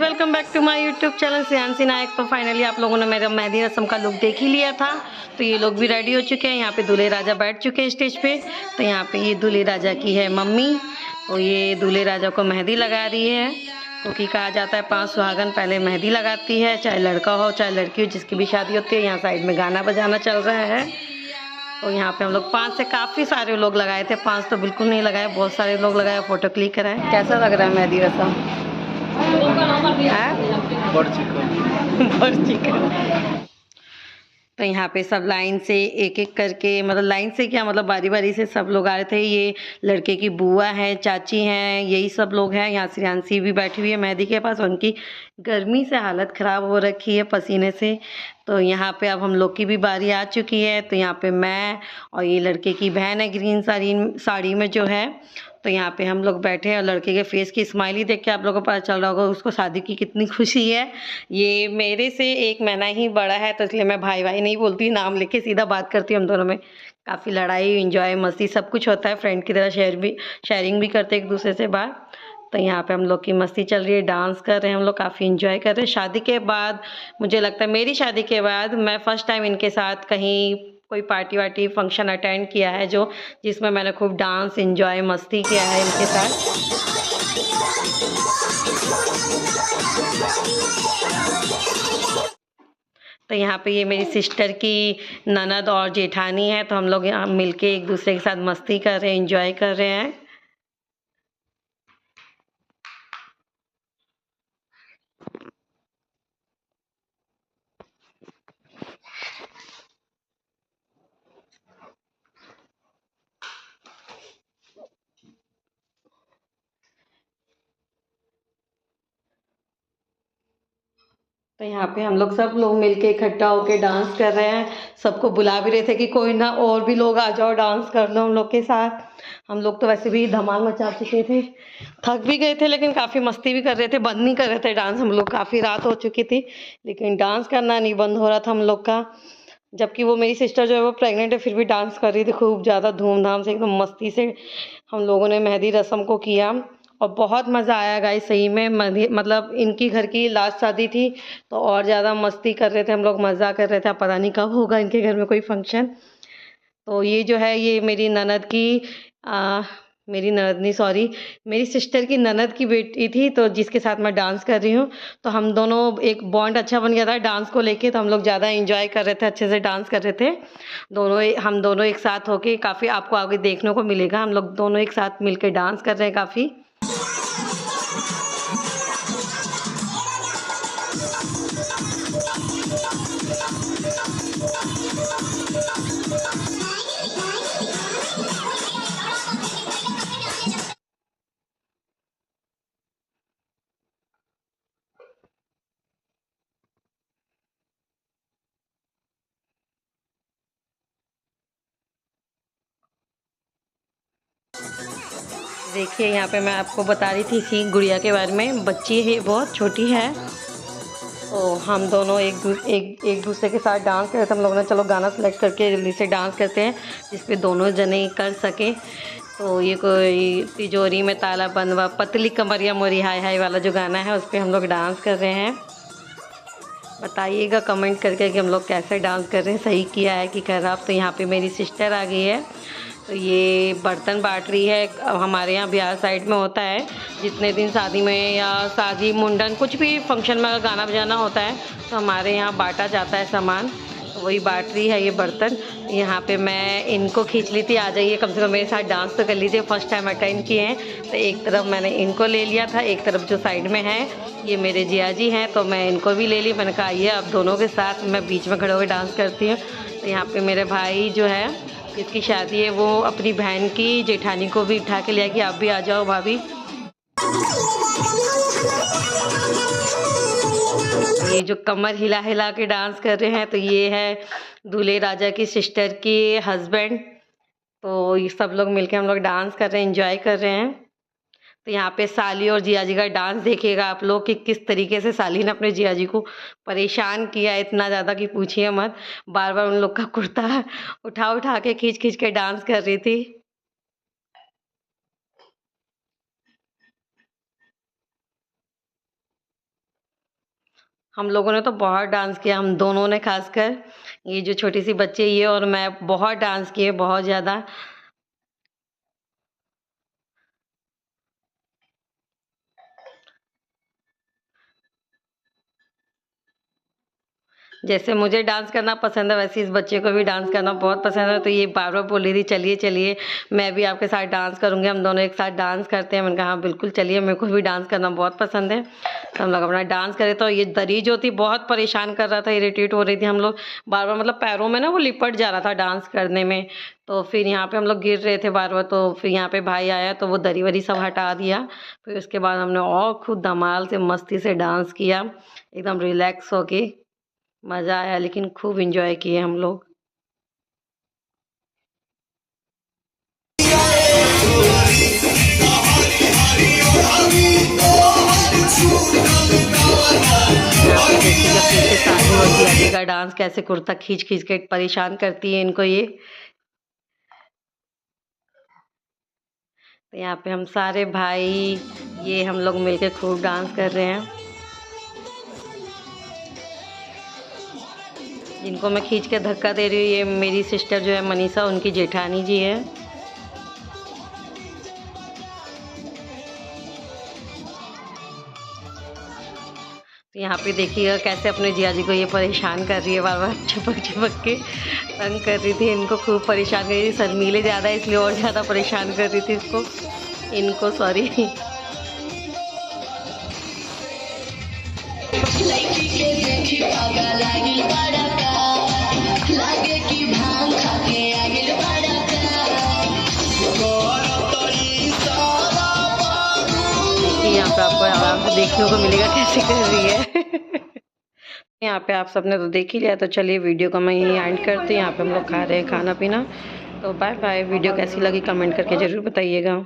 Welcome back to my YouTube channel Shreyansi Nayak. तो finally आप लोगों ने मेरा मेहंदी रस्म का लुक देख ही लिया था। तो ये लोग भी रेडी हो चुके हैं। यहाँ पे दूल्हे राजा बैठ चुके हैं स्टेज पे। तो यहाँ पे ये दूल्हे राजा की है मम्मी और ये दूल्हे राजा को मेहंदी लगा रही है, क्योंकि कहा जाता है 5 सुहागन पहले मेहंदी लगाती है, चाहे लड़का हो चाहे लड़की हो, जिसकी भी शादी होती है। यहाँ साइड में गाना बजाना चल रहा है। तो यहाँ पे हम लोग 5 से काफ़ी सारे लोग लगाए थे, 5 तो बिल्कुल नहीं लगाए, बहुत सारे लोग लगाए, फ़ोटो क्लिक कराए। कैसा लग रहा है मेहंदी रस्म? तो यहाँ पे सब लाइन से एक एक करके, मतलब लाइन से क्या, मतलब बारी बारी से सब लोग आ रहे थे। ये लड़के की बुआ है, चाची हैं, यही सब लोग हैं। यहाँ श्रेयांसी भी बैठी हुई है मेहंदी के पास। उनकी गर्मी से हालत ख़राब हो रखी है पसीने से। तो यहाँ पे अब हम लोग की भी बारी आ चुकी है। तो यहाँ पे मैं और ये लड़के की बहन है ग्रीन साड़ी में जो है। तो यहाँ पे हम लोग बैठे हैं और लड़के के फेस की स्माइली देख के आप लोगों को पता चल रहा होगा उसको शादी की कितनी खुशी है। ये मेरे से 1 महीना ही बड़ा है, तो इसलिए मैं भाई भाई नहीं बोलती, नाम लेके सीधा बात करती हूँ। हम दोनों में काफ़ी लड़ाई, इंजॉय, मस्ती सब कुछ होता है। फ्रेंड की तरह शेयरिंग भी करते एक दूसरे से बात। तो यहाँ पे हम लोग की मस्ती चल रही है, डांस कर रहे हैं हम लोग, काफ़ी इंजॉय कर रहे हैं। शादी के बाद मुझे लगता है, मेरी शादी के बाद मैं फ़र्स्ट टाइम इनके साथ कहीं कोई पार्टी वार्टी फंक्शन अटेंड किया है जो जिसमें मैंने खूब डांस, इंजॉय, मस्ती किया है इनके साथ। तो यहाँ पे ये मेरी सिस्टर की ननद और जेठानी है। तो हम लोग यहाँ मिलके एक दूसरे के साथ मस्ती कर रहे हैं, इंजॉय कर रहे हैं। तो यहाँ पे हम लोग सब लोग मिलके इकट्ठा होके डांस कर रहे हैं। सबको बुला भी रहे थे कि कोई ना और भी लोग आ जाओ, डांस कर लो हम लोग के साथ। हम लोग तो वैसे भी धमाल मचा चुके थे, थक भी गए थे, लेकिन काफ़ी मस्ती भी कर रहे थे, बंद नहीं कर रहे थे डांस हम लोग। काफ़ी रात हो चुकी थी लेकिन डांस करना नहीं बंद हो रहा था हम लोग का। जबकि वो मेरी सिस्टर जो है वो प्रेग्नेंट है, फिर भी डांस कर रही थी खूब ज़्यादा धूमधाम से, एकदम मस्ती से हम लोगों ने मेहंदी रस्म को किया। और बहुत मज़ा आया गाइस, सही में। मतलब इनकी घर की लास्ट शादी थी तो और ज़्यादा मस्ती कर रहे थे हम लोग, मज़ा कर रहे थे। अब पता नहीं कब होगा इनके घर में कोई फंक्शन। तो ये जो है ये मेरी ननद की मेरी ननद नहीं, सॉरी, मेरी सिस्टर की ननद की बेटी थी, तो जिसके साथ मैं डांस कर रही हूँ। तो हम दोनों एक बॉन्ड अच्छा बन गया था डांस को लेके। तो हम लोग ज़्यादा एंजॉय कर रहे थे, अच्छे से डांस कर रहे थे हम दोनों एक साथ होके। काफ़ी आपको आगे देखने को मिलेगा, हम लोग दोनों एक साथ मिलके डांस कर रहे हैं काफ़ी। देखिए यहाँ पे मैं आपको बता रही थी कि गुड़िया के बारे में। बच्ची है, बहुत छोटी है। तो हम दोनों एक दूसरे के साथ डांस कर रहे थे। हम लोगों ने चलो गाना सेलेक्ट करके जल्दी से डांस करते हैं जिस पे दोनों जने कर सके। तो ये कोई तिजोरी में ताला बंदवा, पतली कमरिया मोरी हाय हाय वाला जो गाना है उस पर हम लोग डांस कर रहे हैं। बताइएगा कमेंट करके कि हम लोग कैसे डांस कर रहे हैं, सही किया है कि खराब। तो यहाँ पे मेरी सिस्टर आ गई है। तो ये बर्तन बांट रही है। हमारे यहाँ बिहार साइड में होता है, जितने दिन शादी में या शादी मुंडन कुछ भी फंक्शन में अगर गाना बजाना होता है तो हमारे यहाँ बांटा जाता है सामान। तो वही बांट रही है ये बर्तन। यहाँ पे मैं इनको खींच ली थी, आ जाइए कम से कम मेरे साथ डांस तो कर लीजिए, फर्स्ट टाइम अटेंड किए हैं। तो एक तरफ मैंने इनको ले लिया था, एक तरफ जो साइड में है ये मेरे जिया जी हैं, तो मैं इनको भी ले ली। मैंने कहा आइए अब दोनों के साथ मैं बीच में खड़े होकर डांस करती हूँ। तो यहाँ पे मेरे भाई जो है जिसकी शादी है वो अपनी बहन की जेठानी को भी उठा के लिया कि आप भी आ जाओ भाभी। ये जो कमर हिला हिला के डांस कर रहे हैं तो ये है दूल्हे राजा की सिस्टर के हस्बैंड। तो ये सब लोग मिलके हम लोग डांस कर रहे हैं, एंजॉय कर रहे हैं। तो यहाँ पे साली और जिया जी का डांस देखिएगा आप लोग कि किस तरीके से साली ने अपने जिया जी को परेशान किया इतना ज़्यादा कि पूछिए मत। बार बार उन लोग का कुर्ता उठा उठा के खींच खींच के डांस कर रही थी। हम लोगों ने तो बहुत डांस किया, हम दोनों ने, खासकर ये जो छोटी सी बच्ची ये और मैं बहुत डांस किए, बहुत ज़्यादा। जैसे मुझे डांस करना पसंद है वैसे इस बच्चे को भी डांस करना बहुत पसंद है, तो ये बार बार बोल रही थी चलिए चलिए मैं भी आपके साथ डांस करूँगी, हम दोनों एक साथ डांस करते हैं। मैंने कहा हाँ बिल्कुल चलिए, मेरे को भी डांस करना बहुत पसंद है। तो हम लोग अपना डांस करे, तो ये दरी जो थी बहुत परेशान कर रहा था, इरिटेट हो रही थी। हम लोग बार बार मतलब पैरों में ना वो लिपट जा रहा था डांस करने में, तो फिर यहाँ पे हम लोग गिर रहे थे बार बार। तो फिर यहाँ पे भाई आया तो वो दरी वरी सब हटा दिया। फिर उसके बाद हमने और खुद धमाल से मस्ती से डांस किया, एकदम रिलैक्स होके। मज़ा आया, लेकिन खूब एंजॉय किए हम लोग। यहाँ पे देखिए जब पीछे शादी होती है आगे का डांस कैसे कुर्ता खींच खींच के परेशान करती है इनको ये। तो यहाँ पे हम सारे भाई ये हम लोग मिलके खूब डांस कर रहे हैं। जिनको मैं खींच के धक्का दे रही हूँ ये मेरी सिस्टर जो है मनीषा, उनकी जेठानी जी है। तो यहाँ पे देखिएगा कैसे अपने जिया जी को ये परेशान कर रही है, बार बार चिपक चिपक के तंग कर रही थी इनको, खूब परेशान कर रही थी। शर्मीले ज़्यादा इसलिए और ज़्यादा परेशान कर रही थी इनको सॉरी। यहाँ पे आपको आराम से देखने को मिलेगा कैसे कर रही है। यहाँ पे आप सबने तो देख ही लिया, तो चलिए वीडियो को मैं यहीं एंड करती हूँ। यहाँ पे हम लोग खा रहे हैं खाना पीना। तो बाय बाय। वीडियो कैसी लगी कमेंट करके ज़रूर बताइएगा।